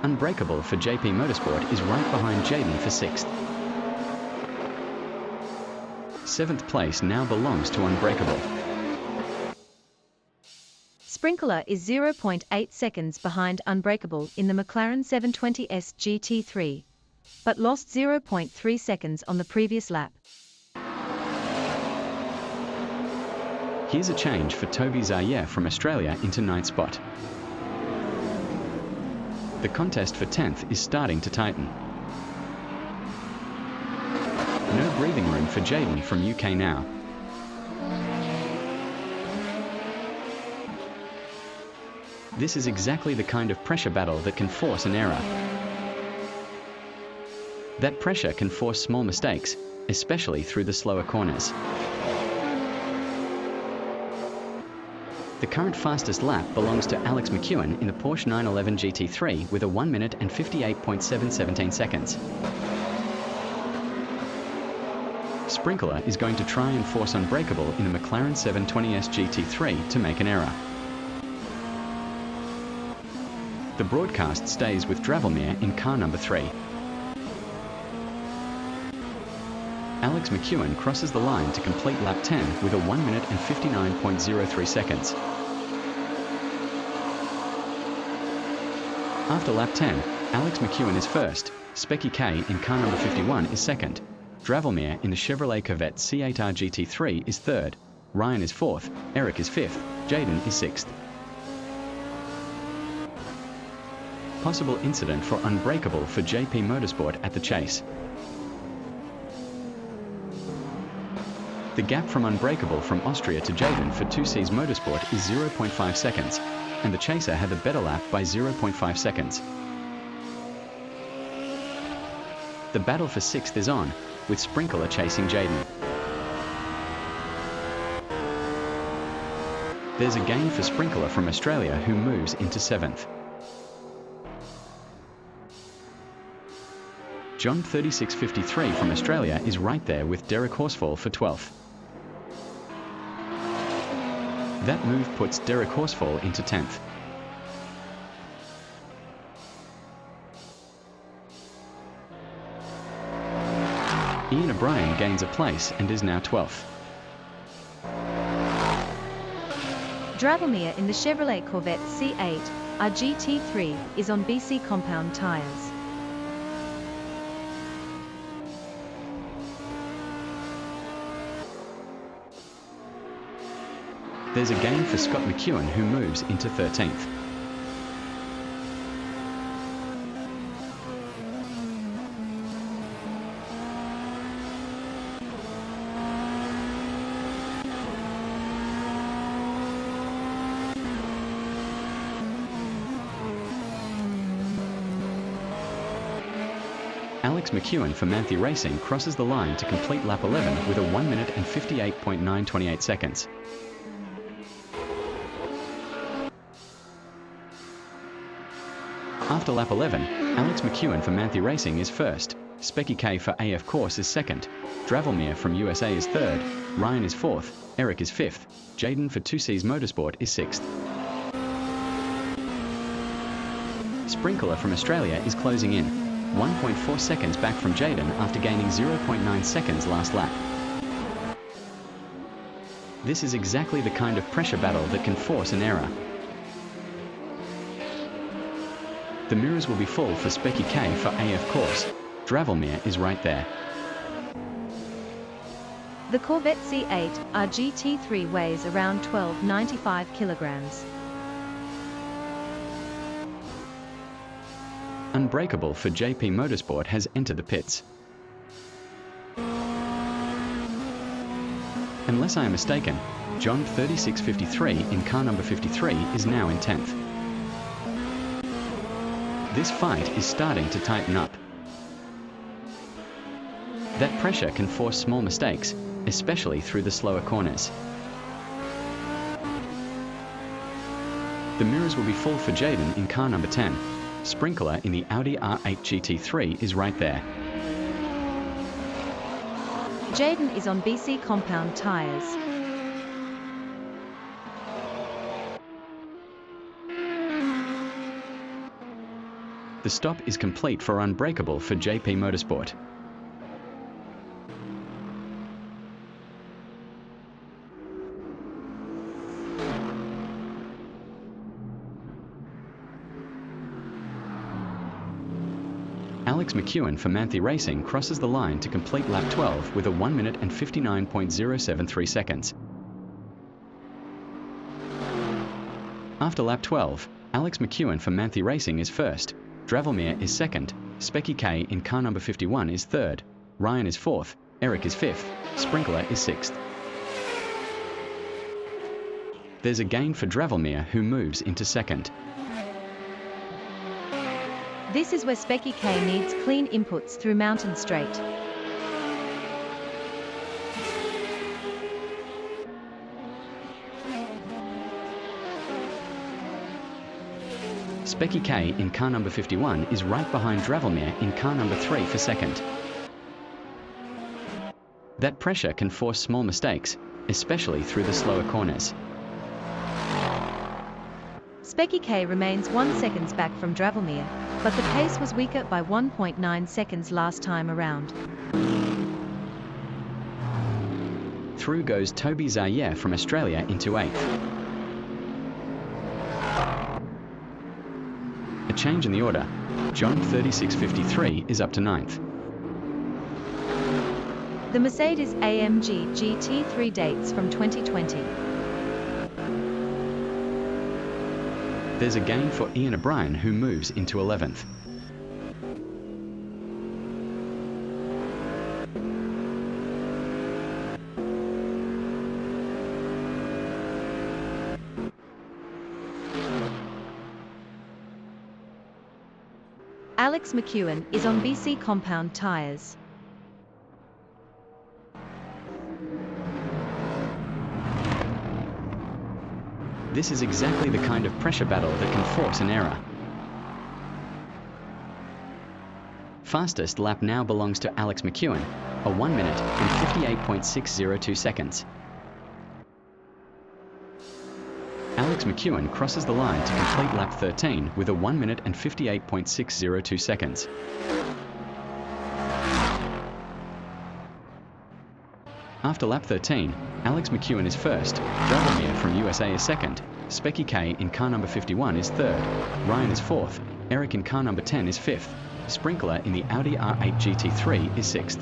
S2: Unbreakable for JP Motorsport is right behind Jaden for sixth. 7th place now belongs to Unbreakable.
S3: Sprinkler is 0.8 seconds behind Unbreakable in the McLaren 720S GT3, but lost 0.3 seconds on the previous lap.
S2: Here's a change for Toby Zayer from Australia into 9th spot. The contest for 10th is starting to tighten. No breathing room for Jaden from UK now. This is exactly the kind of pressure battle that can force an error. That pressure can force small mistakes, especially through the slower corners. The current fastest lap belongs to Alex McEwen in the Porsche 911 GT3 with a 1 minute and 58.717 seconds. Sprinkler is going to try and force Unbreakable in the McLaren 720S GT3 to make an error. The broadcast stays with Dravelmere in car number 3. Alex McEwen crosses the line to complete lap 10 with a 1 minute and 59.03 seconds. After lap 10, Alex McEwen is first, Specky K in car number 51 is second, Dravelmere in the Chevrolet Corvette C8R GT3 is third, Ryan is fourth, Eric is fifth, Jaden is sixth. Possible incident for Unbreakable for JP Motorsport at the chase. The gap from Unbreakable from Austria to Jaden for 2C's Motorsport is 0.5 seconds, and the chaser had the better lap by 0.5 seconds. The battle for 6th is on, with Sprinkler chasing Jaden. There's a gain for Sprinkler from Australia who moves into 7th. John 3653 from Australia is right there with Derek Horsfall for 12th. That move puts Derek Horsfall into 10th. Ian O'Brien gains a place and is now 12th.
S3: Dravomir in the Chevrolet Corvette C8, our GT3, is on BC compound tires.
S2: There's a gain for Scott McEwen, who moves into 13th. Alex McEwen for Manthe Racing crosses the line to complete lap 11 with a 1 minute and 58.928 seconds. After lap 11, Alex McEwen for Manthe Racing is first, Specky K for AF Corsa is second, Dravomir from USA is third, Ryan is fourth, Eric is fifth, Jaden for 2Cs Motorsport is sixth. Sprinkler from Australia is closing in, 1.4 seconds back from Jaden after gaining 0.9 seconds last lap. This is exactly the kind of pressure battle that can force an error. The mirrors will be full for Specky K for AF Corsa. Dravomir is right there.
S3: The Corvette C8, our GT3, weighs around 1295 kilograms.
S2: Unbreakable for JP Motorsport has entered the pits. Unless I am mistaken, John 3653 in car number 53 is now in 10th. This fight is starting to tighten up. That pressure can force small mistakes, especially through the slower corners. The mirrors will be full for Jaden in car number 10. Sprinkler in the Audi R8 GT3 is right there.
S3: Jaden is on BC compound tires.
S2: The stop is complete for Unbreakable for JP Motorsport. Alex McEwen for Manthe Racing crosses the line to complete lap 12 with a 1 minute and 59.073 seconds. After lap 12, Alex McEwen for Manthe Racing is first, Dravomir is second, Specky K in car number 51 is third, Ryan is fourth, Eric is fifth, Sprinkler is sixth. There's a gain for Dravomir, who moves into second.
S3: This is where Specky K needs clean inputs through Mountain Straight.
S2: Specky K in car number 51 is right behind Dravomir in car number 3 for second. That pressure can force small mistakes, especially through the slower corners.
S3: Specky K remains 1 second back from Dravomir, but the pace was weaker by 1.9 seconds last time around.
S2: Through goes Toby Zaire from Australia into 8th. A change in the order. John 3653 is up to 9th.
S3: The Mercedes AMG GT3 dates from 2020.
S2: There's a gain for Ian O'Brien, who moves into 11th.
S3: Alex McEwen is on BC compound tires.
S2: This is exactly the kind of pressure battle that can force an error. Fastest lap now belongs to Alex McEwen, a 1 minute and 58.602 seconds. Alex McEwen crosses the line to complete lap 13 with a 1 minute and 58.602 seconds. After lap 13, Alex McEwen is first, Dragomir from USA is second, Specky K in car number 51 is third, Ryan is fourth, Eric in car number 10 is fifth, Sprinkler in the Audi R8 GT3 is sixth.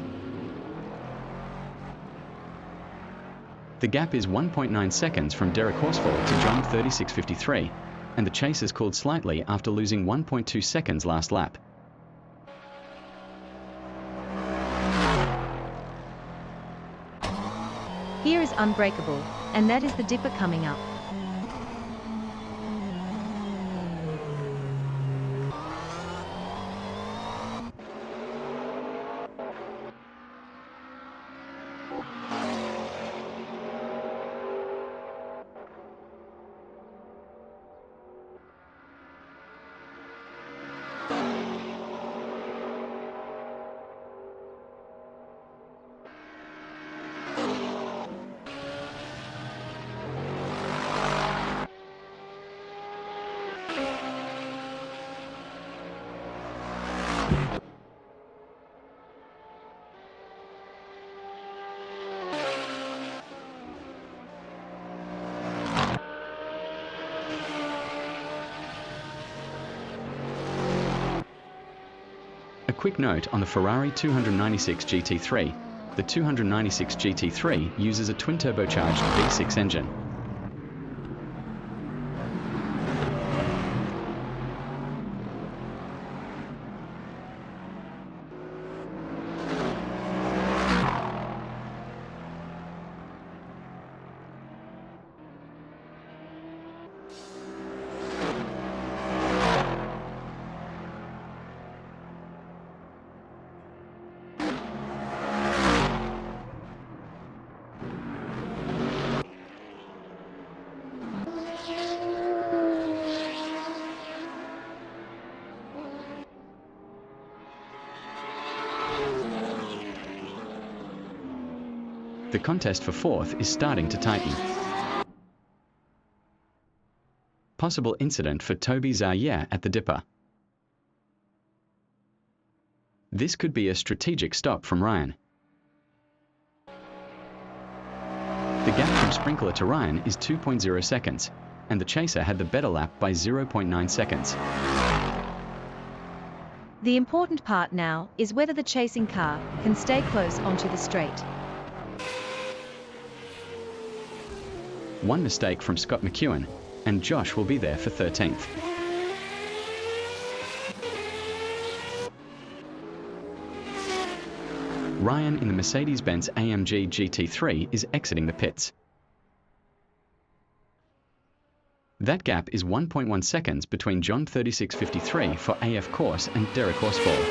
S2: The gap is 1.9 seconds from Derek Horsfall to John 36.53, and the chasers cooled slightly after losing 1.2 seconds last lap.
S3: Here is Unbreakable, and that is the dipper coming up.
S2: A quick note on the Ferrari 296 GT3. The 296 GT3 uses a twin-turbocharged V6 engine. The contest for fourth is starting to tighten. Possible incident for Toby Zaire at the dipper. This could be a strategic stop from Ryan. The gap from Sprinkler to Ryan is 2.0 seconds, and the chaser had the better lap by 0.9 seconds.
S3: The important part now is whether the chasing car can stay close onto the straight.
S2: One mistake from Scott McEwen, and Josh will be there for 13th. Ryan in the Mercedes-Benz AMG GT3 is exiting the pits. That gap is 1.1 seconds between John 36.53 for AF Corsa and Derek Horsfall.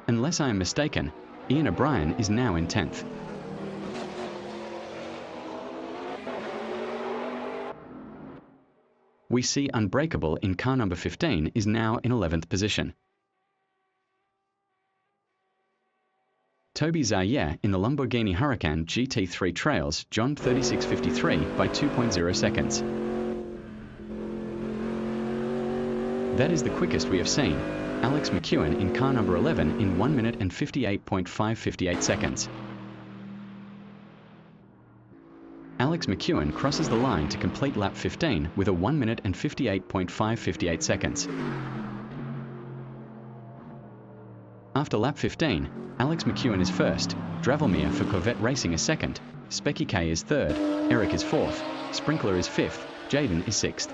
S2: Unless I am mistaken, Ian O'Brien is now in 10th. We see Unbreakable in car number 15 is now in 11th position. Toby Zaire in the Lamborghini Huracan GT3 trails John 36.53 by 2.0 seconds. That is the quickest we have seen. Alex McEwen in car number 11 in 1 minute and 58.558 seconds. Alex McEwen crosses the line to complete lap 15 with a 1 minute and 58.558 seconds. After lap 15, Alex McEwen is first, Dragomir for Corvette Racing is second, Specky K is third, Eric is fourth, Sprinkler is fifth, Jaden is sixth.